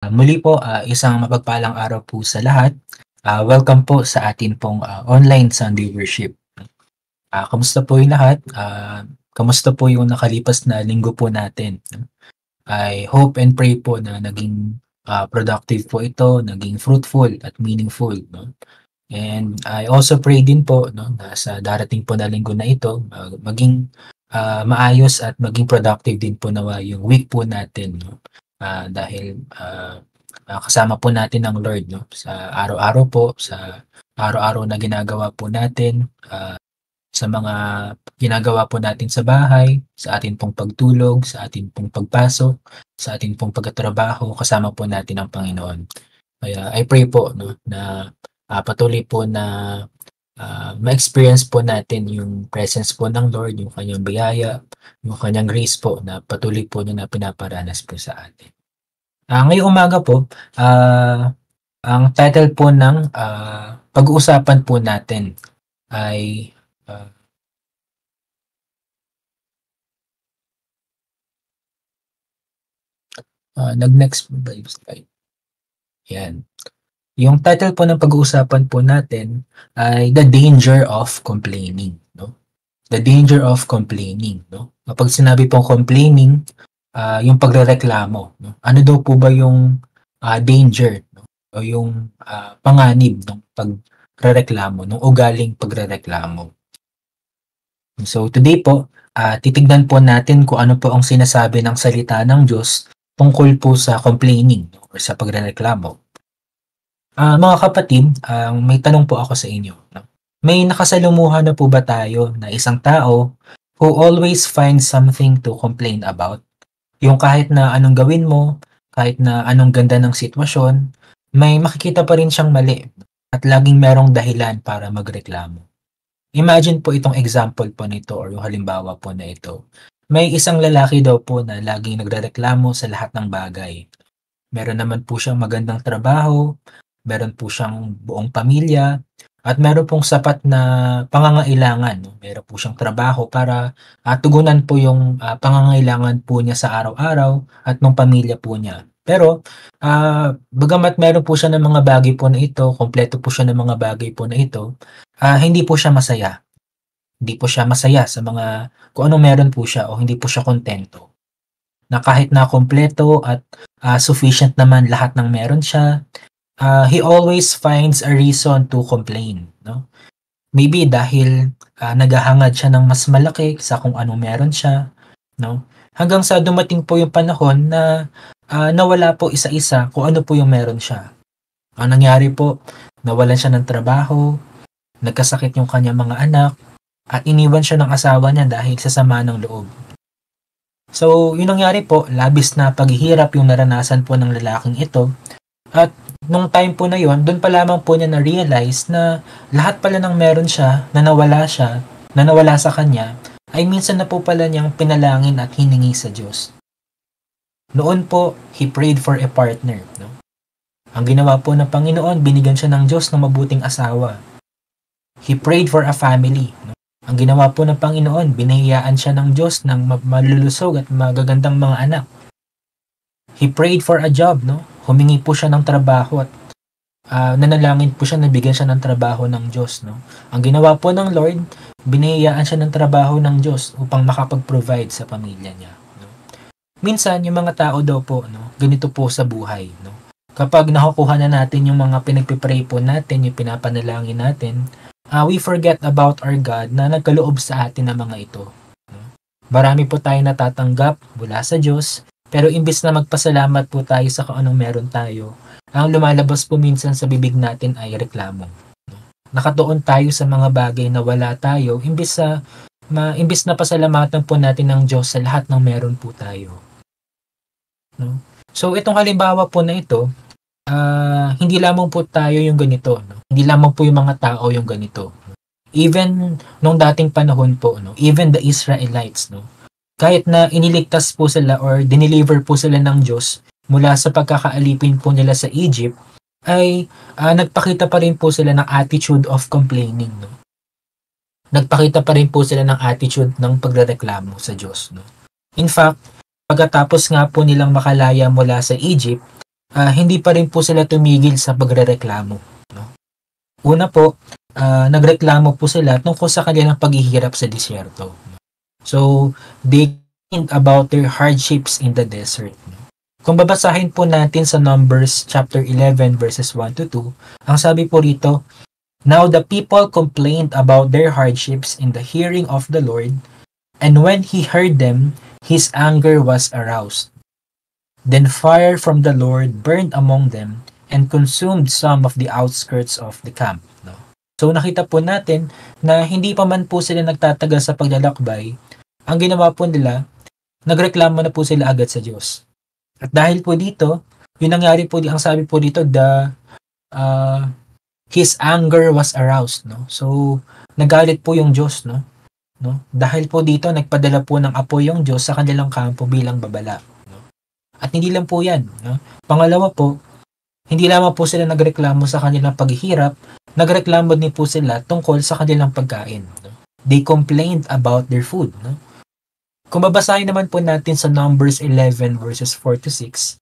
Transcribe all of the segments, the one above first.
Muli po, isang mapagpalang araw po sa lahat. Welcome po sa atin pong online Sunday worship. Kamusta po yung lahat? Kamusta po yung nakalipas na linggo po natin? I hope and pray po na naging productive po ito, naging fruitful at meaningful. No? And I also pray din po, no, na sa darating po na linggo na ito, maging maayos at maging productive din po nawa yung week po natin. No? Dahil kasama po natin ang Lord, no, sa araw-araw po, sa araw-araw na ginagawa po natin, sa mga ginagawa po natin sa bahay, sa atin pong pagtulog, sa atin pong pagpasok, sa atin pong pagtatrabaho, kasama po natin ang Panginoon. Kaya I pray po, no, na patuloy po na ma-experience po natin yung presence po ng Lord, yung kanyang biyaya, yung kanyang grace po na patuloy po niya na pinaparanas po sa atin. Ngayong umaga po, ang title po ng pag-uusapan po natin ay nag-next po ba yung slide? Yan. Yung title po ng pag-uusapan po natin ay The Danger of Complaining. No? The Danger of Complaining. No? Kapag sinabi pong complaining, yung pagrereklamo. No? Ano daw po ba yung danger, no? O yung panganib ng pagrereklamo, ng ugaling pagrereklamo. So today po, titignan po natin kung ano po ang sinasabi ng salita ng Diyos tungkol po sa complaining, no? Or sa pagrereklamo. Mga kapatid, may tanong po ako sa inyo. No? May nakasalumuhan na po ba tayo na isang tao who always finds something to complain about? Yung kahit na anong gawin mo, kahit na anong ganda ng sitwasyon, may makikita pa rin siyang mali at laging merong dahilan para magreklamo. Imagine po itong example po nito or yung halimbawa po na ito. May isang lalaki daw po na laging nagrereklamo sa lahat ng bagay. Meron naman po siyang magandang trabaho, meron po siyang buong pamilya, at meron pong sapat na pangangailangan. No? Meron po siyang trabaho para tugunan po yung pangangailangan po niya sa araw-araw at ng pamilya po niya. Pero, bagamat meron po siya ng mga bagay po na ito, kompleto po siya ng mga bagay po na ito, hindi po siya masaya. Hindi po siya masaya sa mga kung ano meron po siya o hindi po siya kontento. Na kahit na kompleto at sufficient naman lahat ng meron siya, he always finds a reason to complain, no? Maybe dahil naghahangad siya ng mas malaki sa kung ano meron siya, no? Hanggang sa dumating po yung panahon na nawala po isa-isa kung ano po yung meron siya. Ang nangyari po, nawalan siya ng trabaho, nagkasakit yung kanyang mga anak, at iniwan siya ng asawa niya dahil sa sama ng loob. So, yung nangyari po, labis na paghihirap yung naranasan po ng lalaking ito, at nung time po na yon, doon pa lamang po niya na-realize na lahat pala ng meron siya, na nawala sa kanya, ay minsan na po pala niyang pinalangin at hiningi sa Diyos. Noon po, he prayed for a partner. No? Ang ginawa po ng Panginoon, binigyan siya ng Diyos ng mabuting asawa. He prayed for a family. No? Ang ginawa po ng Panginoon, binihiyaan siya ng Diyos ng malulusog at magagandang mga anak. He prayed for a job, no? Humingi po siya ng trabaho at nanalangin po siya na bigyan siya ng trabaho ng Diyos, no? Ang ginawa po ng Lord, binihiyaan siya ng trabaho ng Diyos upang makapag-provide sa pamilya niya, no? Minsan, yung mga tao daw po, no, ganito po sa buhay, no? Kapag nakukuha na natin yung mga pinagpipray po natin, yung pinapanalangin natin, we forget about our God na nagkaloob sa atin ng mga ito, no? Marami po tayo natatanggap mula sa Diyos, pero imbis na magpasalamat po tayo sa kung anong meron tayo, ang lumalabas po minsan sa bibig natin ay reklamo. Nakatuon tayo sa mga bagay na wala tayo, imbis na pasalamatan po natin ng Diyos sa lahat ng meron po tayo. No? So itong halimbawa po na ito, hindi lamang po tayo yung ganito. No? Hindi lamang po yung mga tao yung ganito. Even nung dating panahon po, no? Even the Israelites, no? Kahit na iniligtas po sila or dineliver po sila ng Diyos mula sa pagkakaalipin po nila sa Egypt, ay nagpakita pa rin po sila ng attitude of complaining. No? Nagpakita pa rin po sila ng attitude ng pagrereklamo sa Diyos. No? In fact, pagkatapos nga po nilang makalaya mula sa Egypt, hindi pa rin po sila tumigil sa pagrereklamo. No? Una po, nagreklamo po sila tungkol sa kanilang paghihirap sa disyerto. So, they think about their hardships in the desert. Kung babasahin po natin sa Numbers chapter 11 verses 1 to 2, ang sabi po rito, "Now the people complained about their hardships in the hearing of the Lord, and when he heard them, his anger was aroused. Then fire from the Lord burned among them and consumed some of the outskirts of the camp." No? So nakita po natin na hindi pa man po sila nagtatagal sa paglalakbay, ang ginawa po nila, nagreklamo na po sila agad sa Diyos. At dahil po dito, yung nangyari po, ang sabi po dito, his anger was aroused. No? So nagalit po yung Diyos. No? Dahil po dito, nagpadala po ng apoy yung Diyos sa kanilang kampo bilang babala. At hindi lang po yan. No? Pangalawa po, hindi lamang po sila nagreklamo sa kanilang paghihirap, nagreklamo din po sila tungkol sa kanilang pagkain. No? They complained about their food. No? Kung babasahin naman po natin sa Numbers 11 verses 4 to 6,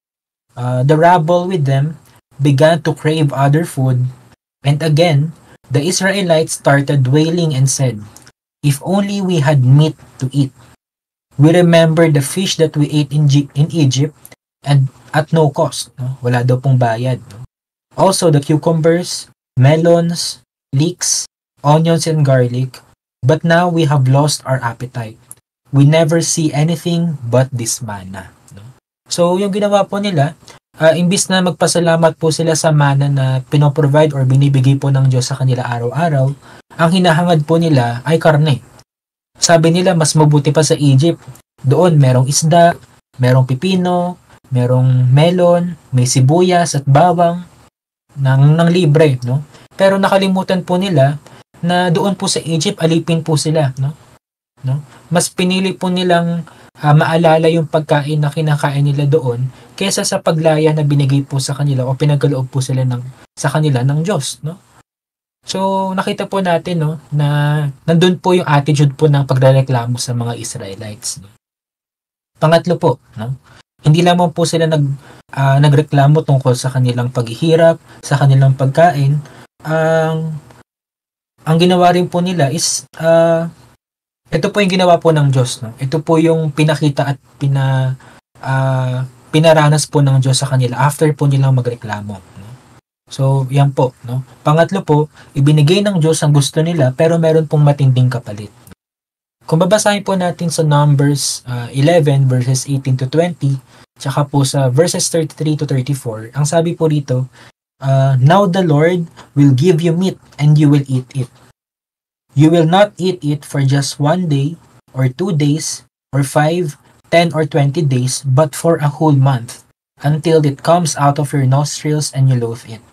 the rabble with them began to crave other food, and again, the Israelites started wailing and said, "If only we had meat to eat. We remember the fish that we ate in Egypt and at no cost." No? Wala daw pong bayad. No? Also, the cucumbers, melons, leeks, onions, and garlic. But now we have lost our appetite. We never see anything but this manna. No? So, yung ginawa po nila, imbis na magpasalamat po sila sa manna na pinoprovide or binibigay po ng Diyos sa kanila araw-araw, ang hinahangad po nila ay karne. Sabi nila, mas mabuti pa sa Egypt. Doon, merong isda, merong pipino, merong melon, may sibuyas at bawang ng libre. No? Pero nakalimutan po nila na doon po sa Egypt, alipin po sila. No? Mas pinili po nilang maalala yung pagkain na kinakain nila doon kaysa sa paglaya na binigay po sa kanila o pinagkaloob po sila sa kanila ng Diyos. No? So, nakita po natin na nandun po yung attitude po ng pagrereklamo sa mga Israelites. No? Pangatlo po, hindi lamang po sila nagreklamo tungkol sa kanilang paghihirap, sa kanilang pagkain. Ang ginawa rin po nila is ito po yung ginawa po ng Diyos. No? Ito po yung pinakita at pinaranas po ng Diyos sa kanila after po nilang magreklamo. No? So, yan po. No? Pangatlo po, ibinigay ng Diyos ang gusto nila pero meron pong matinding kapalit. Kung babasahin po natin sa Numbers 11 verses 18 to 20, tsaka po sa verses 33 to 34, ang sabi po rito, "Now the Lord will give you meat and you will eat it. You will not eat it for just 1 day, or 2 days, or 5, 10, or 20 days, but for a whole month, until it comes out of your nostrils and you loathe it.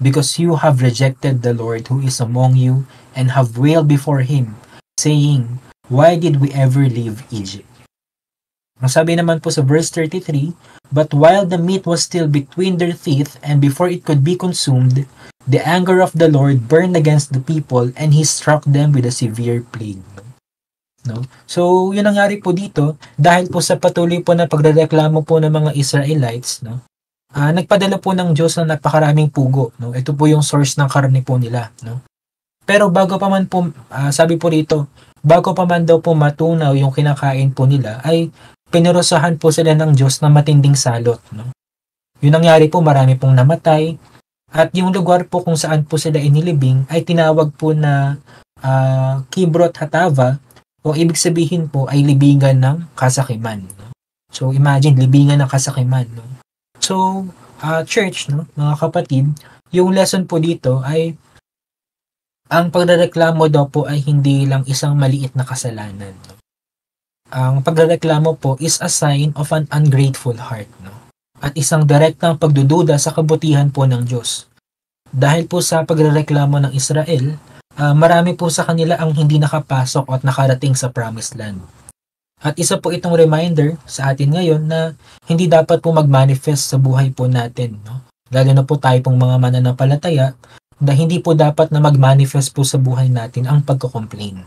Because you have rejected the Lord who is among you, and have wailed before Him, saying, Why did we ever leave Egypt?" Ang sabi naman po sa verse 33, "But while the meat was still between their teeth, and before it could be consumed, the anger of the Lord burned against the people, and He struck them with a severe plague." No? So, yun nangyari po dito, dahil po sa patuloy po na pagrereklamo po ng mga Israelites, nagpadala po ng Diyos ng napakaraming pugo. No? Ito po yung source ng karne po nila. No? Pero bago pa man po, sabi po rito, bago pa man daw po matunaw yung kinakain po nila, ay pinurusahan po sila ng Diyos na matinding salot. No? Yung nangyari po, marami pong namatay. At yung lugar po kung saan po sila inilibing ay tinawag po na Kibrot Hatava, o ibig sabihin po ay libingan ng kasakiman. No? So imagine, libingan ng kasakiman. No? So, church, mga kapatid, yung lesson po dito ay ang pagrereklamo daw po ay hindi lang isang maliit na kasalanan. No? Ang pagrereklamo po is a sign of an ungrateful heart. No? At isang direktang pagdududa sa kabutihan po ng Diyos. Dahil po sa pagrereklamo ng Israel, marami po sa kanila ang hindi nakapasok at nakarating sa Promised Land. At isa po itong reminder sa atin ngayon na hindi dapat po mag-manifest sa buhay po natin. No? Lalo na po tayo pong mga mananampalataya na hindi po dapat na mag-manifest po sa buhay natin ang pagko-complain.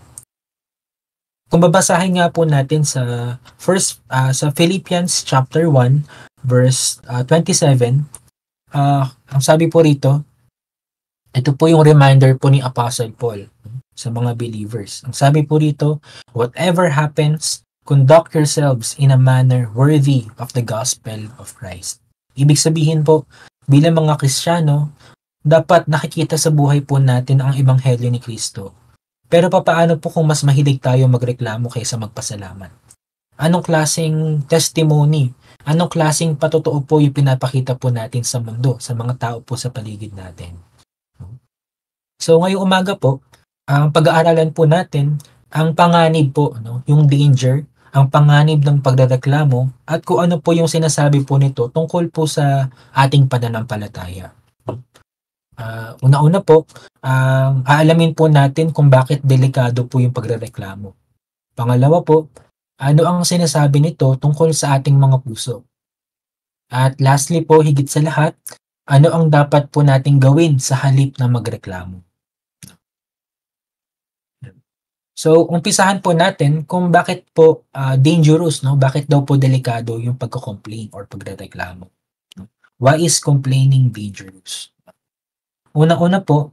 Kung babasahin nga po natin sa Philippians chapter 1 verse 27, Ang sabi po rito, ito po yung reminder po ni Apostle Paul sa mga believers. Ang sabi po rito, whatever happens, conduct yourselves in a manner worthy of the gospel of Christ. Ibig sabihin po, bilang mga Kristiyano, dapat nakikita sa buhay po natin ang ebanghelyo ni Kristo. Pero papaano po kung mas mahilig tayo magreklamo kaysa magpasalamat? Anong klaseng testimony, anong klaseng patotoo po yung pinapakita po natin sa mundo, sa mga tao po sa paligid natin? So ngayong umaga po, ang pag-aaralan po natin, ang panganib po, yung danger, ang panganib ng pagrereklamo, at kung ano po yung sinasabi po nito tungkol po sa ating pananampalataya. Una-una po, aalamin po natin kung bakit delikado po yung pagrereklamo. Pangalawa po, ano ang sinasabi nito tungkol sa ating mga puso. At lastly po, higit sa lahat, ano ang dapat po nating gawin sa halip na magreklamo. So, umpisahan po natin kung bakit po dangerous, bakit daw po delikado yung pagko-complain or pagrereklamo. Why is complaining dangerous? Una-una po,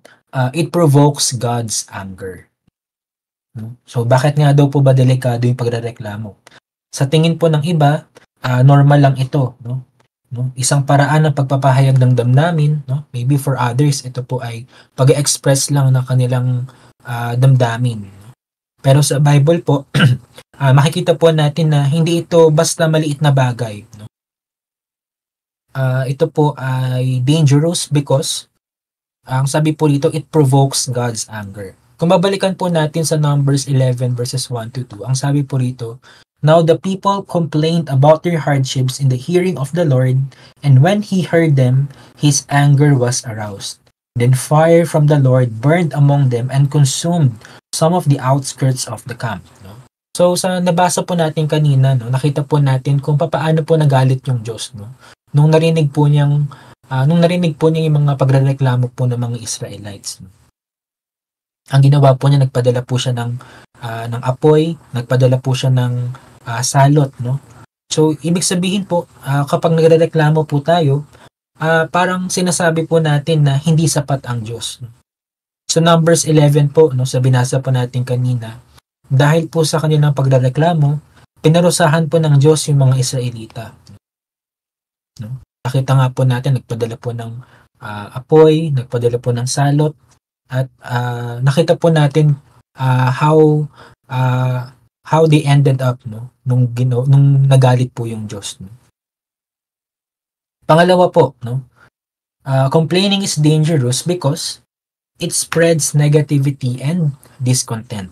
it provokes God's anger. So, bakit nga daw po ba delikado yung pagrereklamo? Sa tingin po ng iba, normal lang ito. Isang paraan ng pagpapahayag ng damdamin. Maybe for others, ito po ay pag-express lang ng kanilang damdamin. Pero sa Bible po, makikita po natin na hindi ito basta maliit na bagay. Ito po ay dangerous because ang sabi po dito, it provokes God's anger. Kung babalikan po natin sa Numbers 11 verses 1 to 2, ang sabi po rito, now the people complained about their hardships in the hearing of the Lord, and when he heard them, his anger was aroused. Then fire from the Lord burned among them and consumed some of the outskirts of the camp. So sa nabasa po natin kanina, nakita po natin kung paano po nagalit yung Diyos. Nung narinig po niya yung mga pagrereklamo po ng mga Israelites. Ang ginawa po niya, nagpadala po siya ng apoy, nagpadala po siya ng salot. So ibig sabihin po, kapag nagrereklamo po tayo, parang sinasabi po natin na hindi sapat ang Diyos. So Numbers 11 po, sa binasa po natin kanina, dahil po sa kanilang pagrereklamo, pinarusahan po ng Diyos yung mga Israelita. Nakita nga po natin, nagpadala po ng apoy, nagpadala po ng salot, at nakita po natin how they ended up nung nagalit po yung Diyos. Pangalawa po, complaining is dangerous because it spreads negativity and discontent.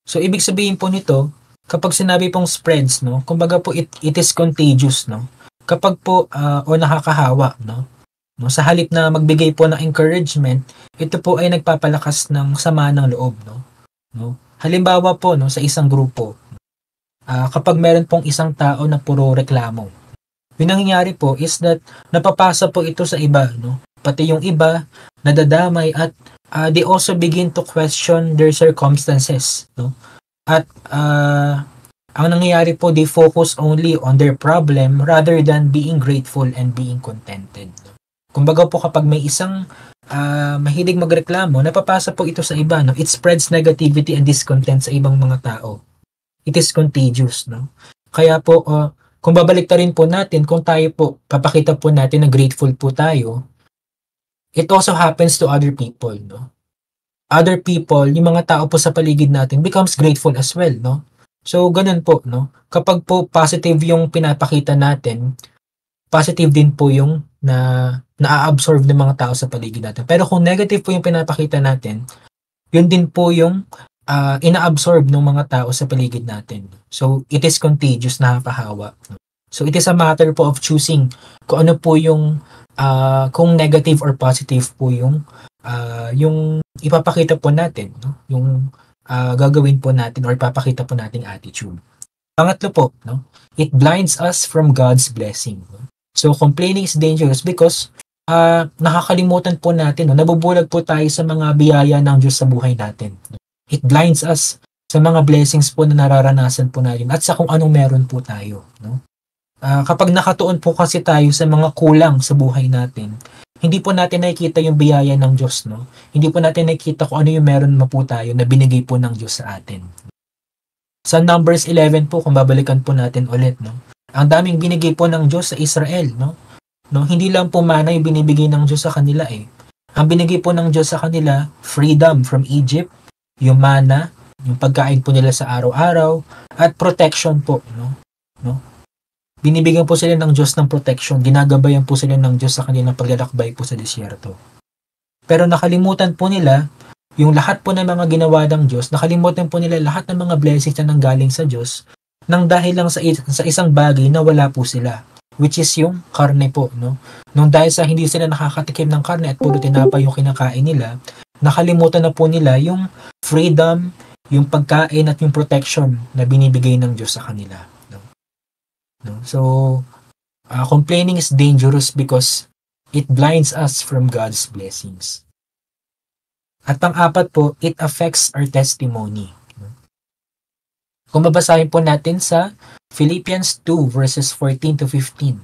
So ibig sabihin po nito, kapag sinabi pong spreads, kumbaga po it is contagious, kapag po o nakakahawa, sa halip na magbigay po ng encouragement, ito po ay nagpapalakas ng sama ng loob, Halimbawa po, sa isang grupo, kapag meron pong isang tao na puro reklamo, yung nangyayari po is that napapasa po ito sa iba, pati yung iba nadadamay at they also begin to question their circumstances, At ang nangyayari po, they focus only on their problem rather than being grateful and being contented. Kumbaga po, kapag may isang mahilig magreklamo, napapasa po ito sa iba, It spreads negativity and discontent sa ibang mga tao. It is contagious, Kaya po, kung babalik rin po natin, kung tayo po, papakita po natin na grateful po tayo, it also happens to other people, Other people, yung mga tao po sa paligid natin, becomes grateful as well, So, ganun po, Kapag po positive yung pinapakita natin, positive din po yung na-absorb ng mga tao sa paligid natin. Pero kung negative po yung pinapakita natin, yun din po yung ina-absorb ng mga tao sa paligid natin. So, it is contagious, nakakahawa. So, it is a matter po of choosing kung ano po yung kung negative or positive po yung ipapakita po natin, yung gagawin po natin or ipapakita po nating attitude. Pangatlo po, it blinds us from God's blessing. So complaining is dangerous because nakakalimutan po natin, nabubulag po tayo sa mga biyaya ng Diyos sa buhay natin. It blinds us sa mga blessings po na nararanasan po natin at sa kung anong meron po tayo. Kapag nakatuon po kasi tayo sa mga kulang sa buhay natin, hindi po natin nakikita yung biyaya ng Diyos, no? Hindi po natin nakikita kung ano yung meron na po tayo na binigay po ng Diyos sa atin. Sa Numbers 11 po, kung babalikan po natin ulit, no? Ang daming binigay po ng Diyos sa Israel, no? No, hindi lang po mana yung binibigay ng Diyos sa kanila eh. Ang binigay po ng Diyos sa kanila, freedom from Egypt, yung mana, yung pagkain po nila sa araw-araw, at protection po, no? Binibigyan po sila ng Diyos ng protection, ginagabayan po sila ng Diyos sa kanilang paglalakbay po sa disyerto. Pero nakalimutan po nila yung lahat po ng mga ginawa ng Diyos, nakalimutan po nila lahat ng mga blessings na nanggaling sa Diyos nang dahil lang sa isang bagay na wala po sila, which is yung karne po, no? Nung dahil sa hindi sila nakakatikim ng karne at puro tinapay yung kinakain nila, nakalimutan na po nila yung freedom, yung pagkain at yung protection na binibigay ng Diyos sa kanila. No? So, complaining is dangerous because it blinds us from God's blessings. At pang-apat po, it affects our testimony. Kung babasahin po natin sa Philippians 2 verses 14 to 15,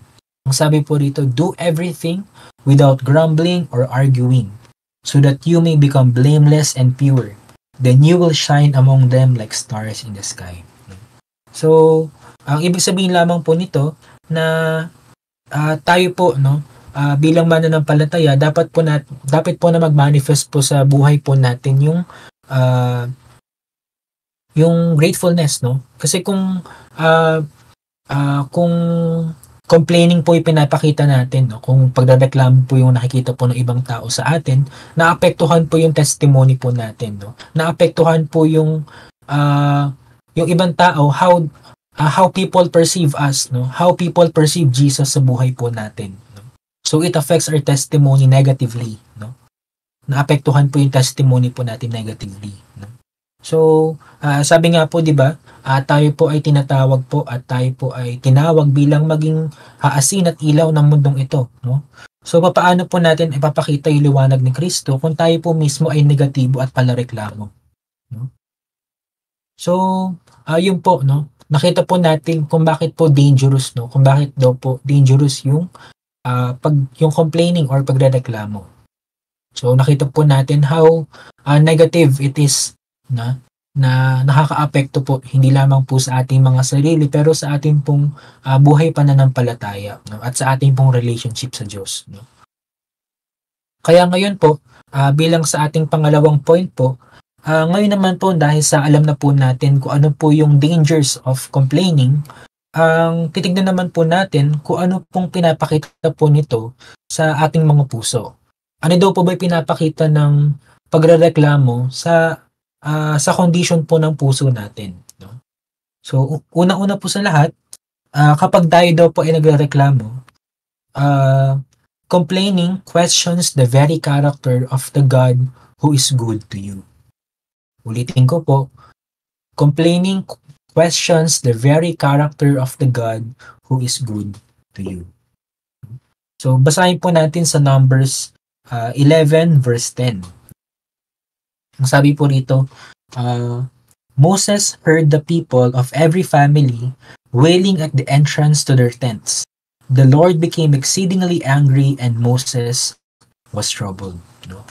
ang sabi po rito, do everything without grumbling or arguing, so that you may become blameless and pure. Then you will shine among them like stars in the sky. So, ang ibig sabihin lamang po nito na tayo po, no, bilang mananampalataya, dapat po na mag-manifest po sa buhay po natin yung gratefulness, no? Kasi kung complaining po yung pinapakita natin, no? Kung pagrereklamo po yung nakikita po ng ibang tao sa atin, naapektuhan po yung testimony po natin, no? Naapektuhan po yung ibang tao, how people perceive us, no? How people perceive Jesus sa buhay po natin, no? So it affects our testimony negatively, no? Naapektuhan po yung testimony po natin negatively, no? So, sabi nga po, 'di ba? Tayo po ay tinatawag po at tayo po ay tinawag bilang maging asin at ilaw ng mundong ito, no? So, paano po natin ipapakita yung liwanag ni Kristo kung tayo po mismo ay negatibo at palareklamo, no? So, yun po, no? Nakita po natin kung bakit po dangerous, no? Kung bakit daw po dangerous yung yung complaining or pagrereklamo. So, nakita po natin how negative it is na nakakaapekto po hindi lamang po sa ating mga sarili pero sa ating pong buhay pananampalataya, no? At sa ating pong relationship sa Diyos, no? Kaya ngayon po, bilang sa ating pangalawang point po, ngayon naman po dahil sa alam na po natin kung ano po yung dangers of complaining, ang titignan naman po natin kung ano pong pinapakita po nito sa ating mga puso. Ano daw po ba pinapakita ng pagrereklamo sa condition po ng puso natin, no? So, una-una po sa lahat, kapag tayo daw po ay nagrereklamo, complaining questions the very character of the God who is good to you. Ulitin ko po, complaining questions the very character of the God who is good to you. So, basahin po natin sa Numbers 11 verse 10. Ang sabi po rito, Moses heard the people of every family wailing at the entrance to their tents. The Lord became exceedingly angry and Moses was troubled. No?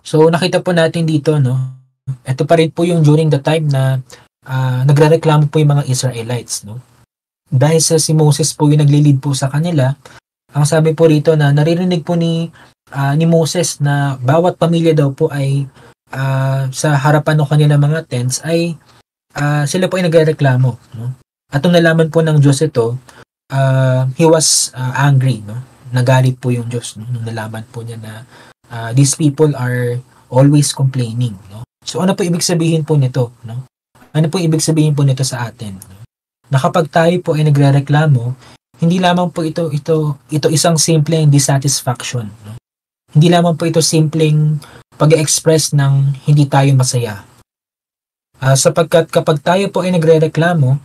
So nakita po natin dito, no? Ito pa rin po yung during the time na nagrereklamo po yung mga Israelites, no? Dahil sa si Moses po yung naglilid po sa kanila, ang sabi po rito na naririnig po ni Moses na bawat pamilya daw po ay sa harapan ng kanilang mga tents ay sila po ay nagrereklamo, no? At nung nalaman po ng Diyos ito, he was angry, no? Nagalit po yung Diyos, no? Nung nalaman po niya na these people are always complaining, no? So ano po ibig sabihin po nito, no? Ano po ibig sabihin po nito sa atin, no? Na kapag tayo po ay nagrereklamo, hindi lamang po ito isang simpleng dissatisfaction, no? Hindi lamang po ito simpleng pag-express ng hindi tayo masaya. Sapagkat kapag tayo po ay nagrereklamo,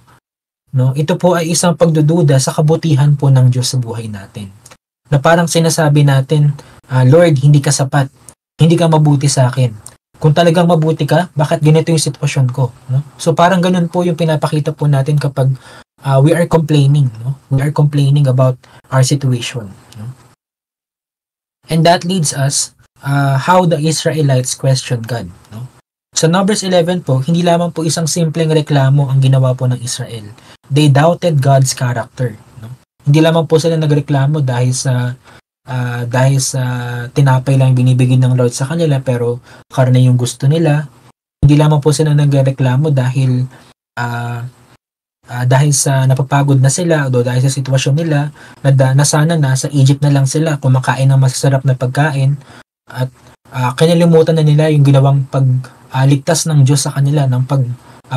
no, ito po ay isang pagdududa sa kabutihan po ng Diyos sa buhay natin. Na parang sinasabi natin, Lord, hindi ka sapat. Hindi ka mabuti sa akin. Kung talagang mabuti ka, bakit ganito yung sitwasyon ko? No? So parang ganun po yung pinapakita po natin kapag we are complaining, no? We are complaining about our situation, no? And that leads us how the Israelites question God, no? Sa Numbers 11 po, hindi lamang po isang simpleng reklamo ang ginawa po ng Israel. They doubted God's character, no? Hindi lamang po sila nagreklamo dahil sa tinapay lang binibigay ng Lord sa kanila, pero karne yung gusto nila. Hindi lamang po sila nagreklamo dahil sa napapagod na sila o dahil sa sitwasyon nila na sana nasa Egypt na lang sila kumakain ng masasarap na pagkain at kinalimutan na nila yung ginawang pagligtas ng Diyos sa kanila ng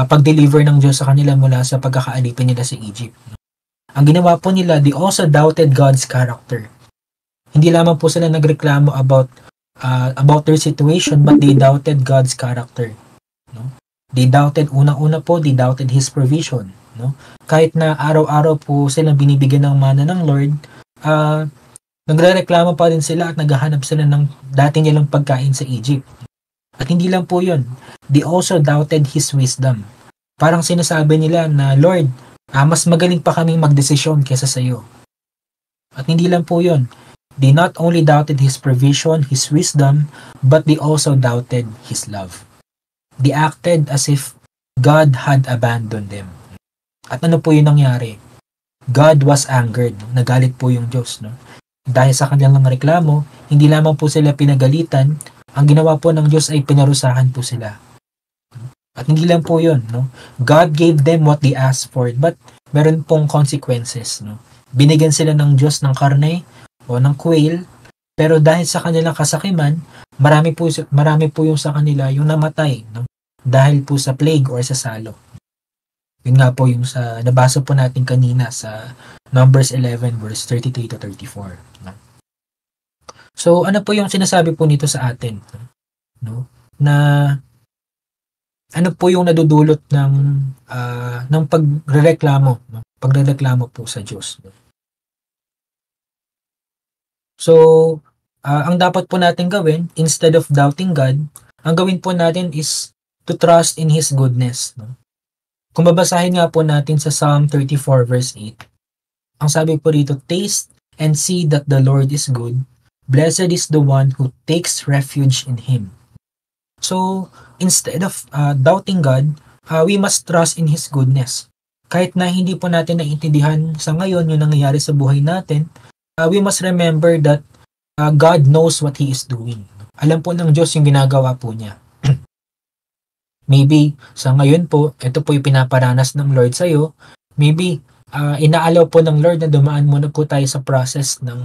pag-deliver ng Diyos sa kanila mula sa pagkakaalipin nila sa Egypt. Ang ginawa po nila, they also doubted God's character. Hindi lamang po sila nagreklamo about their situation, but they doubted God's character, no? They doubted, unang-una po, they doubted His provision, no? Kahit na araw-araw po silang binibigyan ng mana ng Lord, nagrereklamo pa rin sila at naghahanap sila ng dati nilang pagkain sa Egypt. At hindi lang po yun, they also doubted His wisdom. Parang sinasabi nila na, Lord, mas magaling pa kaming magdesisyon kesa sa iyo. At hindi lang po yun, they not only doubted His provision, His wisdom, but they also doubted His love. They acted as if God had abandoned them. At ano po yung nangyari? God was angered. Nagalit po yung Diyos, no? Dahil sa kanilang reklamo, hindi lamang po sila pinagalitan, ang ginawa po ng Diyos ay pinarusahan po sila. At hindi lang po yun, no? God gave them what they asked for, but meron pong consequences, no? Binigyan sila ng Diyos ng karne o ng quail, pero dahil sa kanilang kasakiman, marami po yung sa kanila yung namatay, no? Dahil po sa plague or sa salo. Yun nga po yung sa nabasa po natin kanina sa Numbers 11 verse 33 to 34. No? So ano po yung sinasabi po nito sa atin, no? Na ano po yung nadudulot ng pagrereklamo, no? Pagrereklamo po sa Diyos. No? So, ang dapat po natin gawin, instead of doubting God, ang gawin po natin is to trust in His goodness. No? Kung babasahin nga po natin sa Psalm 34 verse 8, ang sabi po rito, taste and see that the Lord is good. Blessed is the one who takes refuge in Him. So, instead of doubting God, we must trust in His goodness. Kahit na hindi po natin naiintindihan sa ngayon yung nangyayari sa buhay natin, we must remember that God knows what He is doing. Alam po ng Diyos yung ginagawa po niya. Maybe sa ngayon po, ito po yung pinaparanas ng Lord sa iyo. Maybe inaalaw po ng Lord na dumaan muna po tayo sa process ng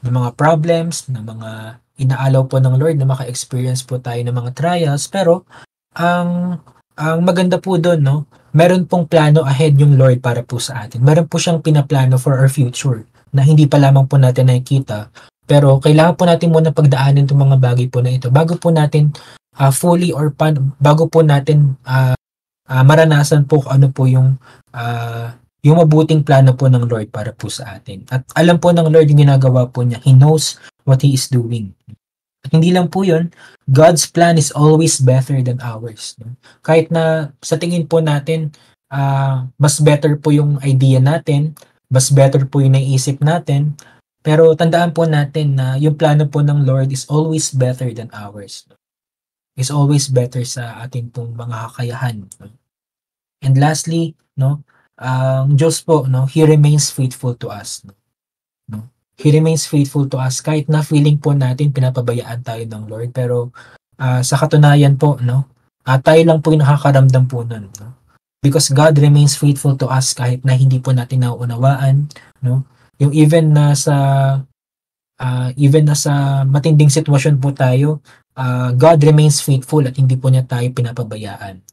mga problems, ng mga inaalaw po ng Lord na maka-experience po tayo ng mga trials. Pero ang maganda po doon, no? Meron pong plano ahead yung Lord para po sa atin. Meron po siyang pinaplano for our future na hindi pa lamang po natin nakikita. Pero kailangan po natin muna pagdaanin itong mga bagay po na ito bago po natin bago po natin maranasan po ano po yung mabuting plano po ng Lord para po sa atin. At alam po ng Lord yung ginagawa po niya. He knows what He is doing. At hindi lang po yun, God's plan is always better than ours. No? Kahit na sa tingin po natin, mas better po yung idea natin, mas better po yung naisip natin, pero tandaan po natin na yung plano po ng Lord is always better than ours. No? Is always better sa ating pong mga kakayahan. No? And lastly, no, ang Diyos po, no, He remains faithful to us. No? He remains faithful to us kahit na feeling po natin pinapabayaan tayo ng Lord, pero sa katunayan po, no, tayo lang po yung nakakaramdam po nun. No? Because God remains faithful to us kahit na hindi po natin nauunawaan, no? Yung even na sa matinding sitwasyon po tayo, God remains faithful at hindi po niya tayo pinapabayaan.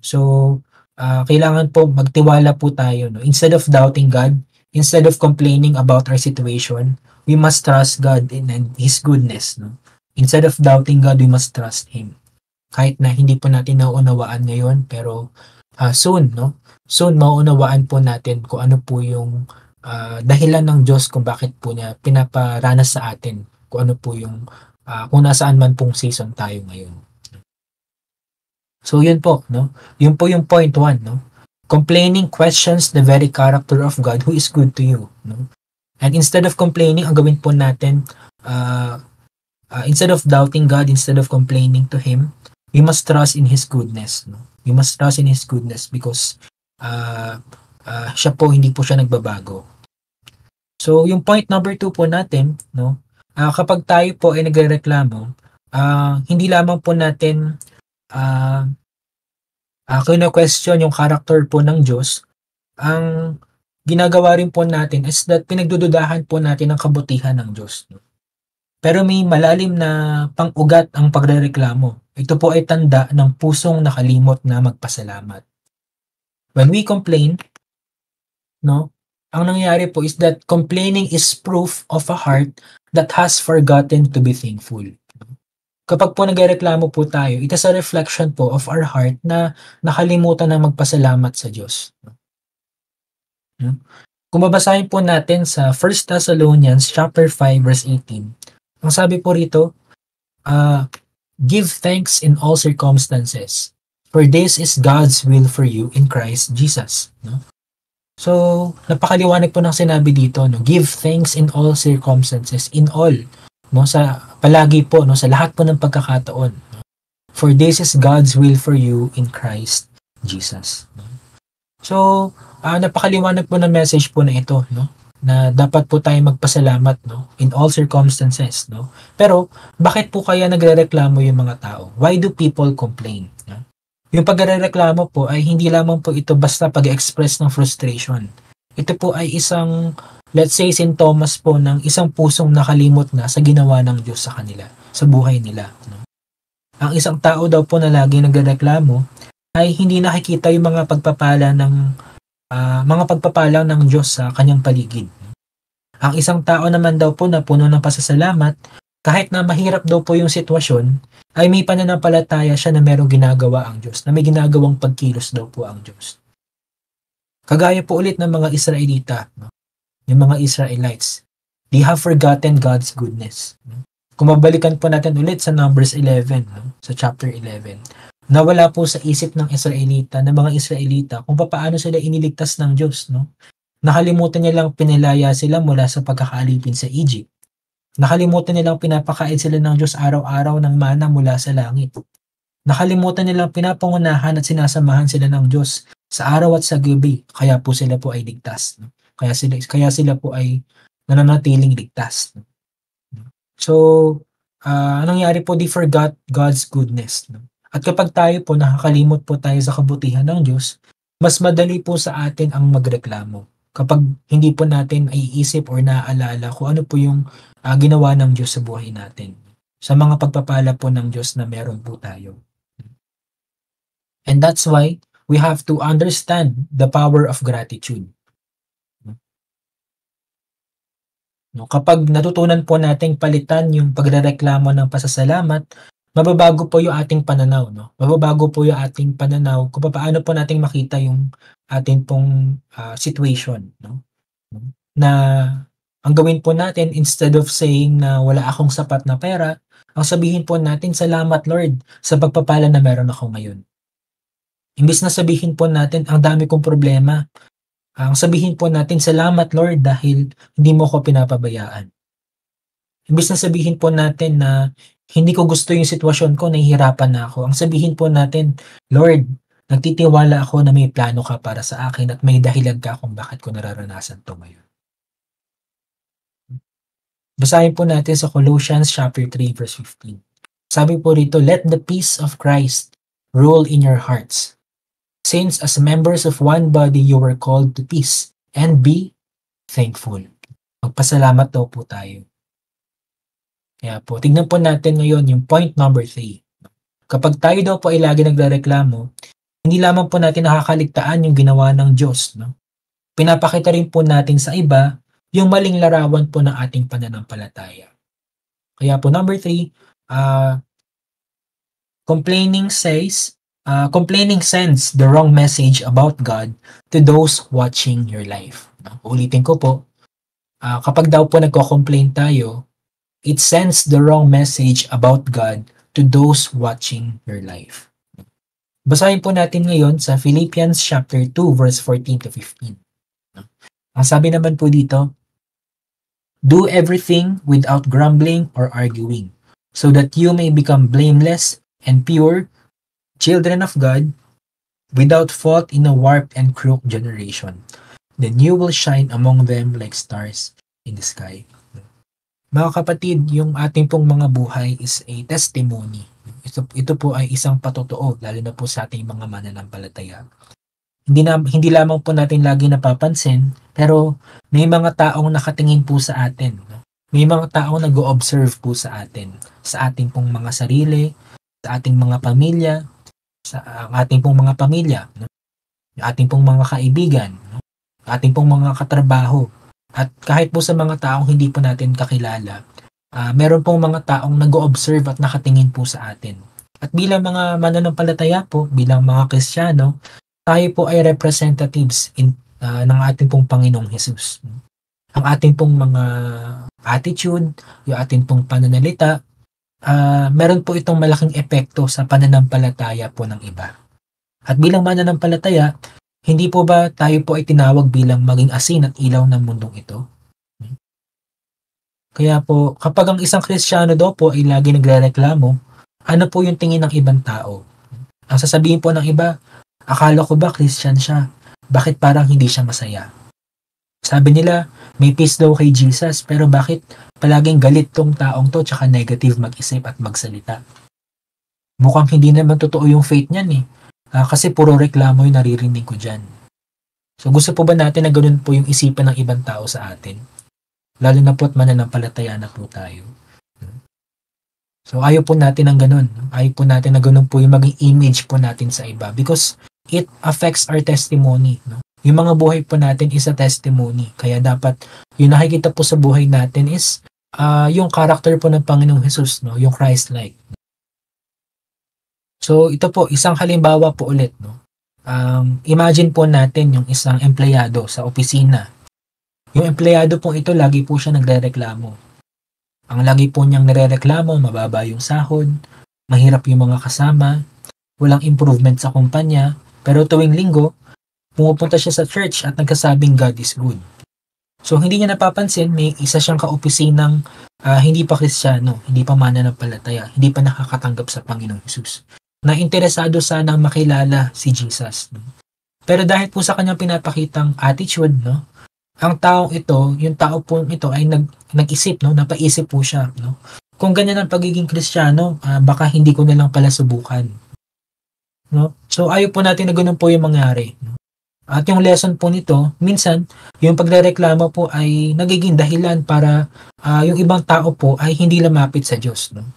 So, kailangan po magtiwala po tayo, no? Instead of doubting God, instead of complaining about our situation, we must trust God in His goodness, no? Instead of doubting God, we must trust Him. Kahit na hindi po natin nauunawaan ngayon, pero soon, no? Soon mauunawaan po natin kung ano po yung dahilan ng Diyos kung bakit po niya pinaparanas sa atin, kung ano po yung kung nasaan man pong season tayo ngayon. So yun po, no? Yun po yung point 1, no? Complaining questions the very character of God who is good to you. No? And instead of complaining, ang gawin po natin, instead of doubting God, instead of complaining to Him, we must trust in His goodness. No? We must trust in His goodness because siya po, hindi po siya nagbabago. So, yung point number 2 po natin, no, kapag tayo po ay nagrereklamo, hindi lamang po natin kino-question yung character po ng Diyos, ang ginagawa rin po natin is that pinagdududahan po natin ang kabutihan ng Diyos. No? Pero may malalim na pang-ugat ang pagrereklamo. Ito po ay tanda ng pusong nakalimot na magpasalamat. When we complain, no, ang nangyayari po is that complaining is proof of a heart that has forgotten to be thankful. Kapag po nagrereklamo po tayo, it is a reflection po of our heart na nakalimutan na magpasalamat sa Diyos. Kung babasahin po natin sa 1 Thessalonians chapter 5 verse 18, ang sabi po rito, give thanks in all circumstances, for this is God's will for you in Christ Jesus. No? So, napakaliwanag po ng sinabi dito, no? Give thanks in all circumstances, in all, no? Sa palagi po, no? Sa lahat po ng pagkakataon. No? For this is God's will for you in Christ Jesus. No? So, napakaliwanag po ng message po na ito, no? Na dapat po tayo magpasalamat, no? In all circumstances, no? Pero, bakit po kaya nagrereklamo yung mga tao? Why do people complain? No? Yung pagrereklamo po ay hindi lamang po ito basta pag-express ng frustration. Ito po ay isang, let's say, sintomas po ng isang pusong nakalimot na sa ginawa ng Diyos sa kanila, sa buhay nila. No? Ang isang tao daw po na lagi nagrereklamo ay hindi nakikita yung mga pagpapala ng Diyos sa kanyang paligid. Ang isang tao naman daw po na puno ng pasasalamat, kahit na mahirap daw po yung sitwasyon, ay may pananampalataya siya na merong ginagawa ang Diyos, na may ginagawang pagkilos daw po ang Diyos. Kagaya po ulit ng mga Israelita, no? Yung mga Israelites, they have forgotten God's goodness. No? Kung mabalikan po natin ulit sa Numbers 11, no? Sa chapter 11, nawala po sa isip ng Israelita, ng mga Israelita, kung paano sila iniligtas ng Diyos. No? Nakalimutan nilang pinilaya sila mula sa pagkakaalipin sa Egypt. Nakalimutan nilang pinapakain sila ng Diyos araw-araw ng mana mula sa langit. Nakalimutan nilang pinapangunahan at sinasamahan sila ng Diyos sa araw at sa gabi. Kaya po sila po ay ligtas. No? Kaya sila po ay nananatiling ligtas. No? So, anong nangyari po? They forgot God's goodness. No? At kapag tayo po nakakalimot po tayo sa kabutihan ng Diyos, mas madali po sa atin ang magreklamo. Kapag hindi po natin aiisip or naaalala kung ano po yung ginawa ng Diyos sa buhay natin. Sa mga pagpapala po ng Diyos na meron po tayo. And that's why we have to understand the power of gratitude. No, kapag natutunan po nating palitan yung pagrereklamo ng pasasalamat, mababago po yung ating pananaw. No? Mababago po yung ating pananaw kung paano po nating makita yung ating pong situation. No? Na ang gawin po natin, instead of saying na wala akong sapat na pera, ang sabihin po natin, salamat Lord sa pagpapala na meron ako ngayon. Imbis na sabihin po natin, ang dami kong problema, ang sabihin po natin, salamat Lord dahil hindi mo ko pinapabayaan. Imbis na sabihin po natin na hindi ko gusto yung sitwasyon ko, nahihirapan na ako. Ang sabihin po natin, Lord, nagtitiwala ako na may plano ka para sa akin at may dahilan ka kung bakit ko nararanasan to ngayon. Basahin po natin sa Colossians chapter 3 verse 15. Sabi po rito, let the peace of Christ rule in your hearts. Since as members of one body you were called to peace and be thankful. Magpasalamat daw po tayo. Kaya po, tignan po natin ngayon yung point number 3. Kapag tayo daw po ay lagi nagrereklamo, hindi lamang po natin nakakaligtaan yung ginawa ng Diyos. No? Pinapakita rin po natin sa iba yung maling larawan po ng ating pananampalataya. Kaya po number 3, complaining sends the wrong message about God to those watching your life. No? Ulitin ko po, kapag daw po nagko-complain tayo, it sends the wrong message about God to those watching your life. Basahin po natin ngayon sa Philippians chapter 2 verse 14 to 15. Ang sabi naman po dito, do everything without grumbling or arguing, so that you may become blameless and pure, children of God, without fault in a warped and crooked generation. Then you will shine among them like stars in the sky. Mga kapatid, yung ating pong mga buhay is a testimony. Ito po ay isang patotoo, lalo na po sa ating mga mananampalataya. Hindi lamang po natin lagi napapansin, pero may mga taong nakatingin po sa atin. No? May mga taong nag-o-observe po sa atin, sa ating pong mga sarili, sa ating mga pamilya, sa ating pong mga pamilya, no? Yung ating pong mga kaibigan, no? Ating pong mga katrabaho, at kahit po sa mga taong hindi po natin kakilala, meron pong mga taong nag-o-observe at nakatingin po sa atin. At bilang mga mananampalataya po, bilang mga Kristiyano, tayo po ay representatives ng ating pong Panginoong Hesus. Ang ating pong mga attitude, yung ating pong pananalita, meron po itong malaking epekto sa pananampalataya po ng iba. At bilang mananampalataya, hindi po ba tayo po ay tinawag bilang maging asin at ilaw ng mundong ito? Kaya po, kapag ang isang Kristiyano daw po ay lagi nagrereklamo, ano po yung tingin ng ibang tao? Ang sasabihin po ng iba, akala ko ba Christian siya? Bakit parang hindi siya masaya? Sabi nila, may peace daw kay Jesus, pero bakit palaging galit tong taong to tsaka negative mag-isip at magsalita? Mukhang hindi naman totoo yung faith niyan eh. Kasi puro reklamo yung naririnig ko dyan. So gusto po ba natin na ganun po yung isipan ng ibang tao sa atin? Lalo na po at mananampalataya na po tayo. So ayaw po natin ng ganun. Ayaw po natin na ganun po yung maging image po natin sa iba because it affects our testimony. No? Yung mga buhay po natin is a testimony. Kaya dapat yung nakikita po sa buhay natin is yung character po ng Panginoong Hesus, no? Yung Christ-like. So ito po, isang halimbawa po ulit. No? Imagine po natin yung isang empleyado sa opisina. Yung empleyado po ito, lagi po siya nagrereklamo. Ang lagi po niyang nirereklamo, mababa yung sahod, mahirap yung mga kasama, walang improvement sa kumpanya, pero tuwing linggo, pumupunta siya sa church at nagkasabing God is good. So hindi niya napapansin, may isa siyang kaopisinang hindi pa Kristiyano, hindi pa mananampalataya, hindi pa nakakatanggap sa Panginoong Hesus, na interesado sanang makilala si Jesus. No? Pero dahil po sa kanyang pinapakitang attitude, no, ang taong ito, yung tao po ito ay nag-isip, no, napaisip po siya. No? Kung ganyan ang pagiging Kristiyano, baka hindi ko na lang pala subukan. No? So ayaw po natin na ganun po yung mangyari. No? At yung lesson po nito, minsan, yung pagrereklamo po ay nagiging dahilan para yung ibang tao po ay hindi lumapit sa Diyos. No?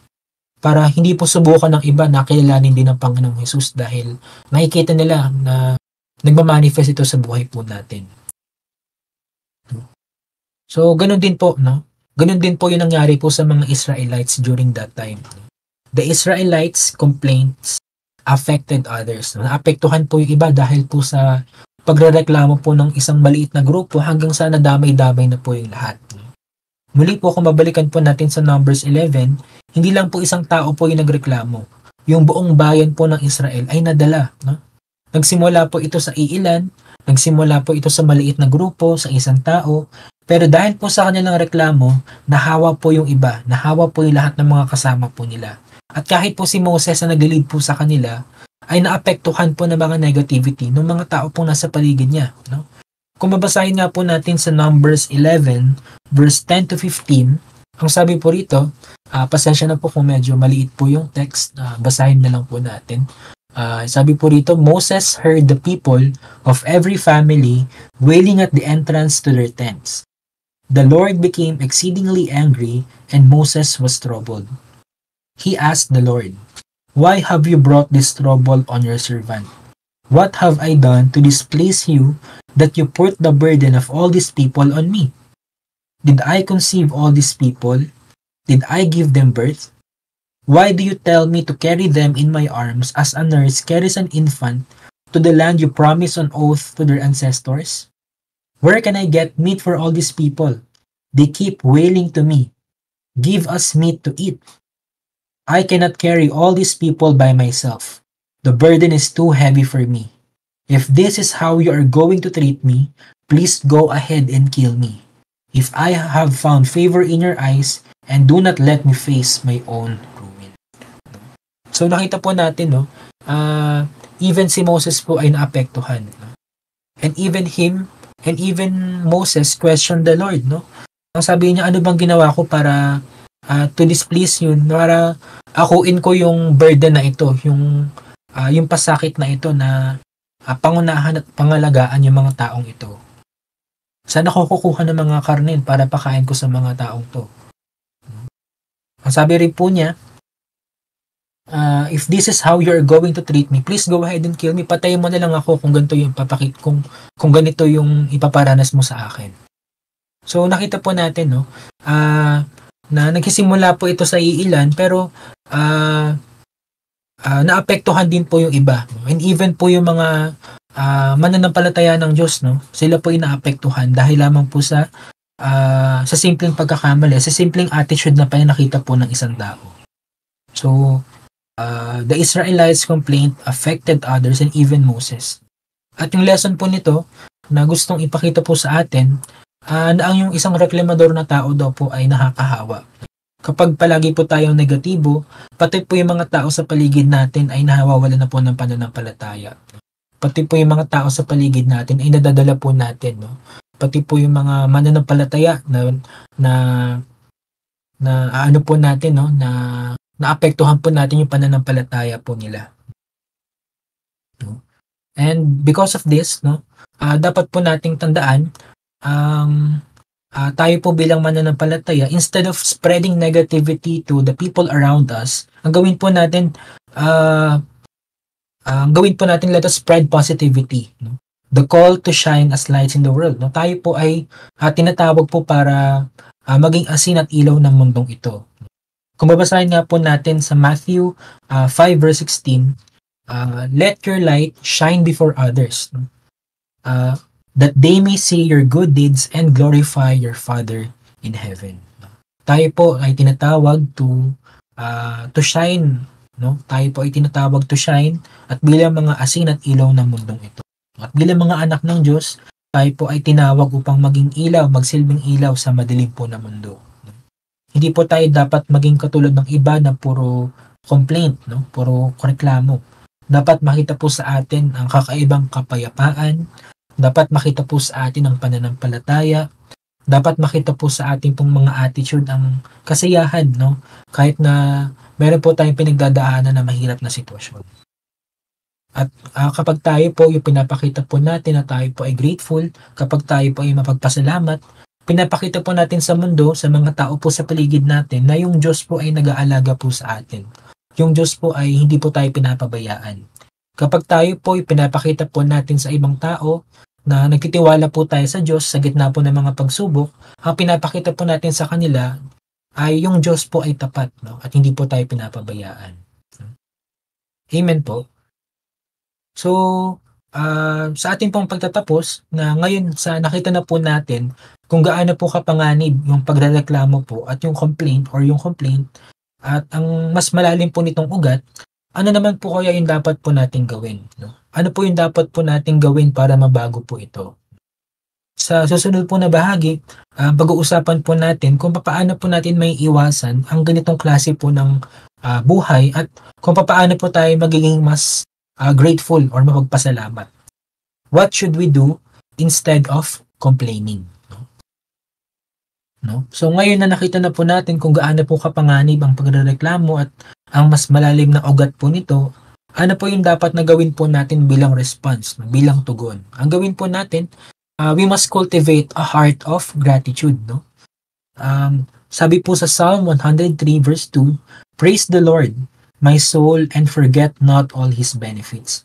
Para hindi po subukan ng iba na kilalanin din ng Panginoong Hesus dahil nakikita nila na nagmamanifest ito sa buhay po natin. So, ganun din po, no? Ganun din po yung nangyari po sa mga Israelites during that time. The Israelites' complaints affected others. No? Naapektuhan po yung iba dahil po sa pagrereklamo po ng isang maliit na grupo hanggang sa nadamay-damay na po yung lahat. Muli po kung mabalikan po natin sa Numbers 11, hindi lang po isang tao po yung nagreklamo. Yung buong bayan po ng Israel ay nadala. No? Nagsimula po ito sa iilan, nagsimula po ito sa maliit na grupo, sa isang tao, pero dahil po sa kanilang reklamo, nahawa po yung iba, nahawa po yung lahat ng mga kasama po nila. At kahit po si Moses na nag-lead po sa kanila, ay naapektuhan po ng mga negativity ng mga tao pong nasa paligid niya. No? Kung mabasahin nga po natin sa Numbers 11, verse 10 to 15, ang sabi po rito, pasensya na po kung medyo maliit po yung text, basahin na lang po natin. Sabi po rito, Moses heard the people of every family wailing at the entrance to their tents. The Lord became exceedingly angry, and Moses was troubled. He asked the Lord, "Why have you brought this trouble on your servant? What have I done to displease you that you put the burden of all these people on me? Did I conceive all these people? Did I give them birth? Why do you tell me to carry them in my arms as a nurse carries an infant to the land you promised on oath to their ancestors? Where can I get meat for all these people? They keep wailing to me, 'Give us meat to eat.' I cannot carry all these people by myself. The burden is too heavy for me. If this is how you are going to treat me, please go ahead and kill me. If I have found favor in your eyes, and do not let me face my own ruin. So nakita po natin, no, even si Moses po ay naapektuhan. No? And even Moses questioned the Lord, no? Ang sabi niya, ano bang ginawa ko para to displease you, para akuin ko yung burden na ito, yung pasakit na ito na pangunahan at pangalagaan yung mga taong ito. Saan ako kukuha ng mga karnin para pakain ko sa mga taong to? Ang sabi rin po niya, if this is how you're going to treat me, please go ahead and kill me. Patayin mo na lang ako kung ganito yung kung ganito yung ipaparanas mo sa akin. So nakita po natin, no, na nagsisimula po ito sa iilan, pero naapektuhan din po yung iba. No? And even po yung mga mananampalataya ng Diyos, no, sila po ay naapektuhan dahil lamang po sa simpleng pagkakamali, sa simpleng attitude na pinakita po ng isang tao. So, the Israelites' complaint affected others and even Moses. At yung lesson po nito na gustong ipakita po sa atin, na ang yung isang reklamador na tao daw po ay nakakahawa. Kapag palagi po tayong negatibo, pati po yung mga tao sa paligid natin ay nawawala na po ng pananampalataya. Pati po yung mga tao sa paligid natin ay nadadala po natin, no? Pati po yung mga mananampalataya na ano po natin, no, na naapektuhan po natin yung pananampalataya po nila. No? And because of this, no, dapat po nating tandaan tayo po bilang mananampalataya, instead of spreading negativity to the people around us, ang gawin po natin, let us spread positivity, no? The call to shine as lights in the world. No? Tayo po ay tinatawag po para maging asin at ilaw ng mundong ito. Kung babasahin nga po natin sa Matthew 5 verse 16, let your light shine before others, no? That they may see your good deeds and glorify your Father in heaven. Tayo po ay tinatawag to shine, no? Tayo po ay tinatawag to shine at bilang mga asin at ilaw ng mundong ito. At bilang mga anak ng Diyos, tayo po ay tinawag upang maging ilaw, magsilbing ilaw sa madilim po na mundo. Hindi po tayo dapat maging katulad ng iba na puro complaint, no? Puro reklamo. Dapat makita po sa atin ang kakaibang kapayapaan, dapat makita po sa atin ang pananampalataya, dapat makita po sa atin pong mga attitude ang kasiyahan, no? Kahit na meron po tayong pinagdadaanan na mahirap na sitwasyon. At kapag tayo po yung pinapakita po natin na tayo po ay grateful, kapag tayo po ay mapagpasalamat, pinapakita po natin sa mundo, sa mga tao po sa paligid natin na yung Diyos po ay nag-aalaga po sa atin. Yung Diyos po ay hindi po tayo pinapabayaan. Kapag tayo po ay pinapakita po natin sa ibang tao na nagtitiwala po tayo sa Diyos sa gitna po ng mga pagsubok, ang pinapakita po natin sa kanila ay yung Diyos po ay tapat, no? At hindi po tayo pinapabayaan. Amen po. So, sa ating pong pagtatapos, na ngayon nakita na po natin kung gaano po kapanganib yung pagrereklamo po at yung complaint at ang mas malalim po nitong ugat, ano naman po kaya yung dapat po nating gawin? No? Ano po yung dapat po nating gawin para mabago po ito? Sa susunod po na bahagi, pag-uusapan po natin kung paano po natin may iwasan ang ganitong klase po ng buhay at kung paano po tayo magiging mas grateful or mapagpasalamat. What should we do instead of complaining? No? So ngayon na nakita na po natin kung gaano po kapanganib ang pagrereklamo at ang mas malalim na ugat po nito, ano po yung dapat na gawin po natin bilang response, bilang tugon? Ang gawin po natin, we must cultivate a heart of gratitude. No? Sabi po sa Psalm 103 verse 2, praise the Lord, my soul, and forget not all His benefits.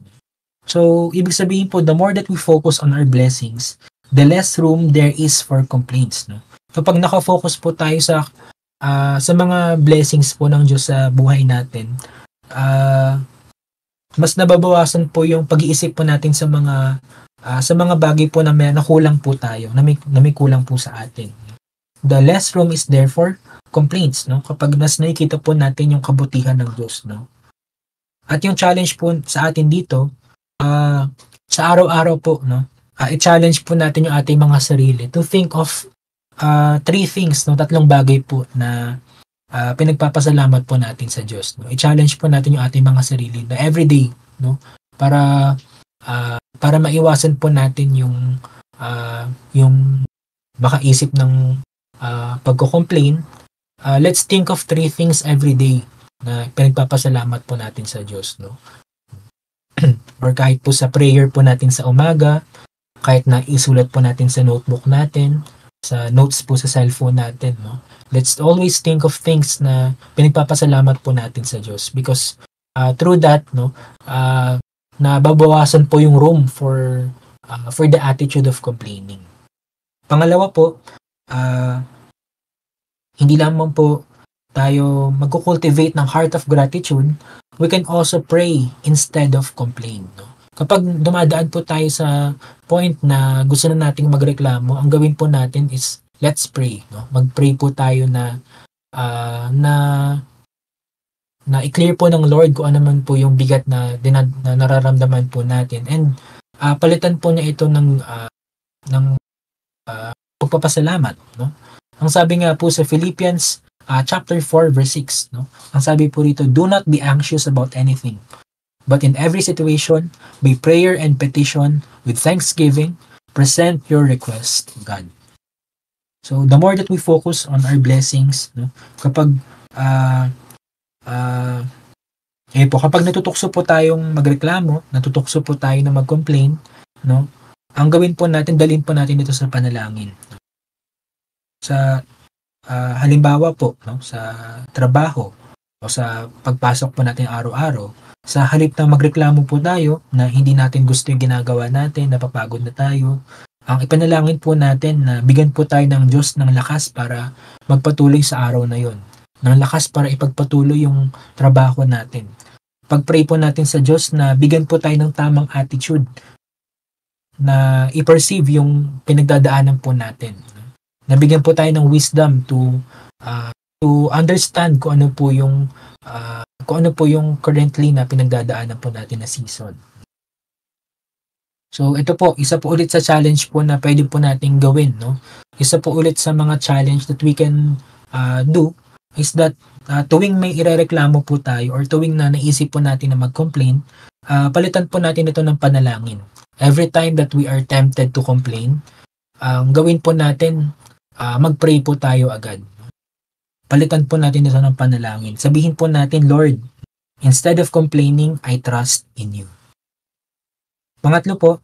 So, ibig sabihin po, the more that we focus on our blessings, the less room there is for complaints. No? Kapag nakafocus po tayo sa mga blessings po ng Diyos sa buhay natin, mas nababawasan po yung pag-iisip po natin sa mga bagay po na may nakulang po tayo, na may kulang po sa atin. The less room is there for complaints, no? Kapag nakikita po natin yung kabutihan ng Diyos, no? At yung challenge po sa atin dito, sa araw-araw po, no, i-challenge po natin yung ating mga sarili to think of 3 things, no, 3 bagay po na pinagpapasalamat po natin sa Diyos. No? I-challenge po natin yung ating mga sarili na everyday, no, para para maiwasan po natin yung makaisip ng pagko-complain. Let's think of 3 things every day na pinagpapasalamat po natin sa Diyos, no? Or kahit po sa prayer po natin sa umaga, kahit na isulat po natin sa notebook natin, sa notes po sa cellphone natin, no? Let's always think of things na pinagpapasalamat po natin sa Diyos because through that, no, nababawasan po yung room for the attitude of complaining. Pangalawa po, hindi lamang po tayo magkukultivate ng heart of gratitude, we can also pray instead of complain. No? Kapag dumadaan po tayo sa point na gusto na nating magreklamo, ang gawin po natin is let's pray. No? Mag-pray po tayo na i-clear po ng Lord kung ano man po yung bigat na nararamdaman po natin. And palitan po niya ito ng pagpapasalamat. No? Ang sabi nga po sa Philippians chapter 4 verse 6, no? Ang sabi po rito, do not be anxious about anything, but in every situation, by prayer and petition, with thanksgiving, present your request to God. So, the more that we focus on our blessings, no? Kapag kapag natutukso po tayong magreklamo, natutukso po tayo na mag-complain, no? Ang gawin po natin, dalhin po natin ito sa panalangin. Sa halimbawa po, no, sa trabaho o sa pagpasok po natin araw-araw, sa halip na magreklamo po tayo na hindi natin gusto yung ginagawa natin, napapagod na tayo, ang ipanalangin po natin na bigyan po tayo ng Diyos ng lakas para magpatuloy sa araw na yon, ng lakas para ipagpatuloy yung trabaho natin. Pag-pray po natin sa Diyos na bigyan po tayo ng tamang attitude na i-perceive yung pinagdadaanan po natin. Nabigyan po tayo ng wisdom to understand kung ano po yung currently na pinagdadaanan po natin na season. So ito po, isa po ulit sa challenge po na pwede po nating gawin, no? Isa po ulit sa mga challenge that we can do is that tuwing may irereklamo po tayo or tuwing na naisip po natin na mag-complain, palitan po natin ito ng panalangin. Every time that we are tempted to complain, gawin po natin mag-pray po tayo agad. Palitan po natin ito ng panalangin. Sabihin po natin, Lord, instead of complaining, I trust in you. Pangatlo po,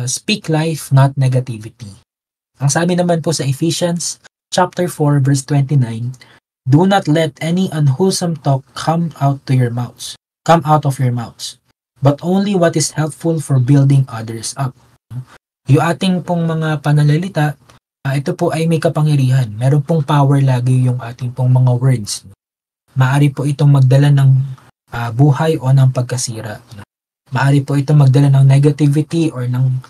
speak life, not negativity. Ang sabi naman po sa Ephesians chapter 4 verse 29, do not let any unwholesome talk come out of your mouths, but only what is helpful for building others up. Yung ating pong mga pananalita, ito po ay may kapangyarihan. Meron pong power lagi yung ating pong mga words. Maari po itong magdala ng buhay o ng pagkasira. Maari po itong magdala ng negativity or ng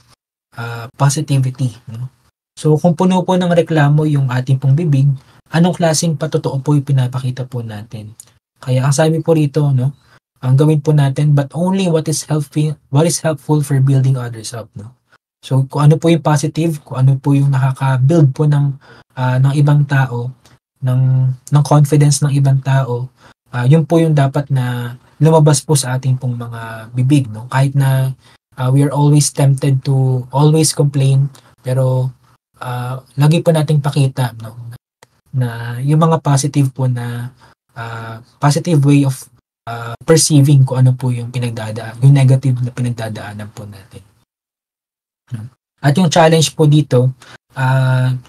positivity. No? So kung puno po ng reklamo yung ating pong bibig, anong klaseng patotoo po yung pinapakita po natin? Kaya ang sabi po rito, no, ang gawin po natin, but only what is helpful for building others up. No? So kung ano po yung positive, kung ano po yung nakaka-build po ng ibang tao, ng confidence ng ibang tao, yun po yung dapat na lumabas po sa ating pong mga bibig, no? Kahit na we are always tempted to always complain, pero lagi po nating pakita, no, na yung mga positive po na positive way of perceiving kung ano po yung yung negative na pinagdadaanan po natin. At yung challenge po dito,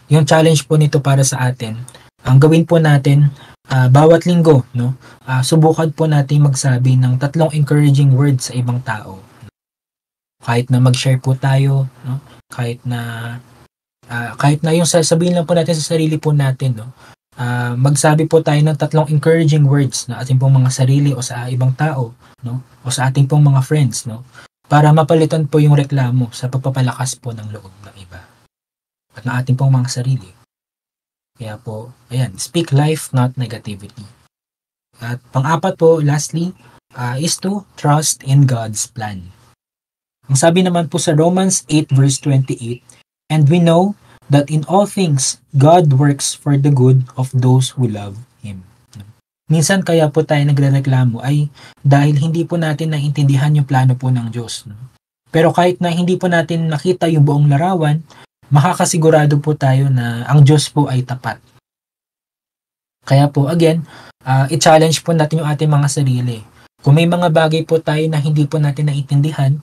yung challenge po nito para sa atin, ang gawin po natin, bawat linggo, no, subukan po natin magsabi ng 3 encouraging words sa ibang tao. Kahit na mag-share po tayo, no, kahit na yung sasabihin lang po natin sa sarili po natin, no, magsabi po tayo ng 3 encouraging words na ating pong mga sarili o sa ibang tao, no, o sa ating pong mga friends, no, para mapalitan po yung reklamo sa pagpapalakas po ng loob ng iba at ng ating pong mga sarili. Kaya po, ayan, speak life, not negativity. At pang-apat po, lastly, is to trust in God's plan. Ang sabi naman po sa Romans 8 verse 28, "And we know that in all things, God works for the good of those who love Him." Minsan kaya po tayo nagrereklamo ay dahil hindi po natin naintindihan yung plano po ng Diyos. Pero kahit na hindi po natin nakita yung buong larawan, makakasigurado po tayo na ang Diyos po ay tapat. Kaya po, again, i-challenge po natin yung ating mga sarili. Kung may mga bagay po tayo na hindi po natin naintindihan,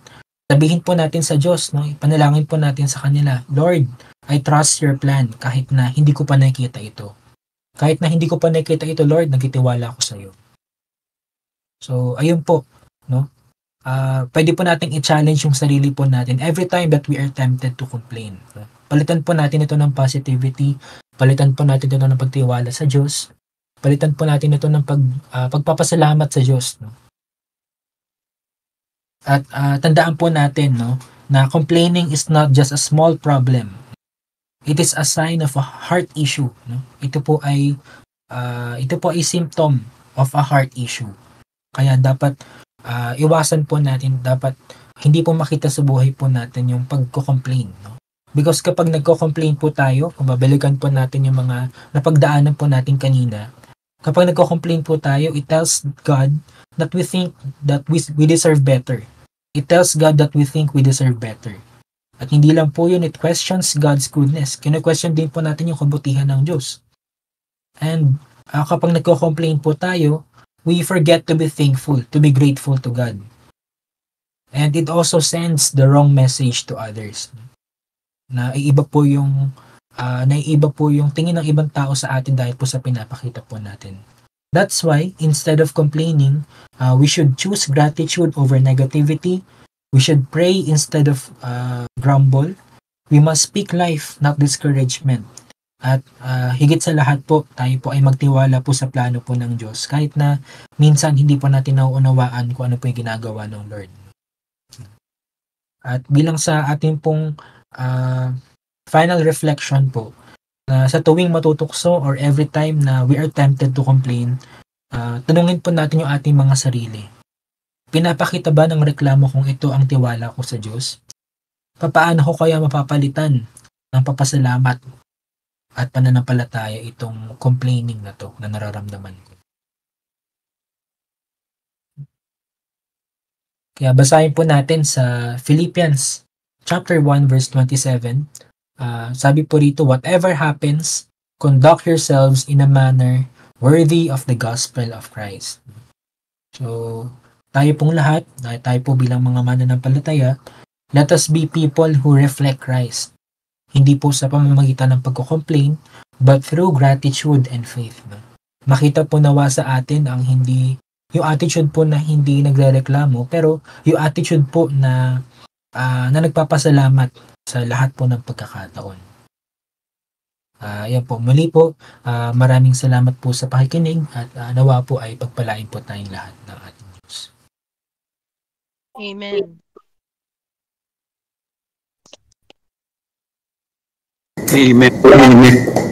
sabihin po natin sa Diyos, no? Ipanalangin po natin sa kanila, Lord, I trust your plan kahit na hindi ko pa nakikita ito. Kahit na hindi ko pa nakikita ito, Lord, nagtitiwala ako sa iyo. So, ayun po, no? Pwede po nating i-challenge yung sarili po natin every time that we are tempted to complain. No? Palitan po natin ito ng positivity, palitan po natin ito ng pagtiwala sa Diyos, palitan po natin ito ng pagpapasalamat sa Diyos. No? At tandaan po natin, no, na complaining is not just a small problem. It is a sign of a heart issue. No? Ito po ay symptom of a heart issue. Kaya dapat iwasan po natin, dapat hindi po makita sa buhay po natin yung pagko-complain. No? Because kapag nagko-complain po tayo, kung babalikan po natin yung mga napagdaanan po natin kanina, kapag nagko-complain po tayo, it tells God that we think that we deserve better. It tells God that we think we deserve better. At hindi lang po yun, it questions God's goodness. Kino-question din po natin yung kabutihan ng Diyos. And kapag nagko-complain po tayo, we forget to be thankful, to be grateful to God. And it also sends the wrong message to others. Naiiba po yung tingin ng ibang tao sa atin dahil po sa pinapakita po natin. That's why, instead of complaining, we should choose gratitude over negativity. We should pray instead of grumble. We must speak life, not discouragement. At higit sa lahat po, tayo po ay magtiwala po sa plano po ng Diyos. Kahit na minsan hindi po natin nauunawaan kung ano po yung ginagawa ng Lord. At bilang sa ating pong final reflection po, na sa tuwing matutukso or every time na we are tempted to complain, tanungin po natin yung ating mga sarili. Pinapakita ba ng reklamo kung ito ang tiwala ko sa Diyos? Papaano ko kaya mapapalitan ng papasalamat at pananampalataya itong complaining na to na nararamdaman ko? Kaya basahin po natin sa Philippians chapter 1 verse 27. Sabi po rito, whatever happens, conduct yourselves in a manner worthy of the gospel of Christ. So, tayo pong lahat, tayo po bilang mga mananampalataya, let us be people who reflect Christ. Hindi po sa pamamagitan ng pagko-complain, but through gratitude and faith. Makita po nawa sa atin yung attitude po na hindi nagrereklamo, pero yung attitude po na nagpapasalamat sa lahat po ng pagkakataon. Yan po, muli po, maraming salamat po sa pakikinig at nawa po ay pagpalain po tayong lahat ng ating Diyos. Amen. Amen.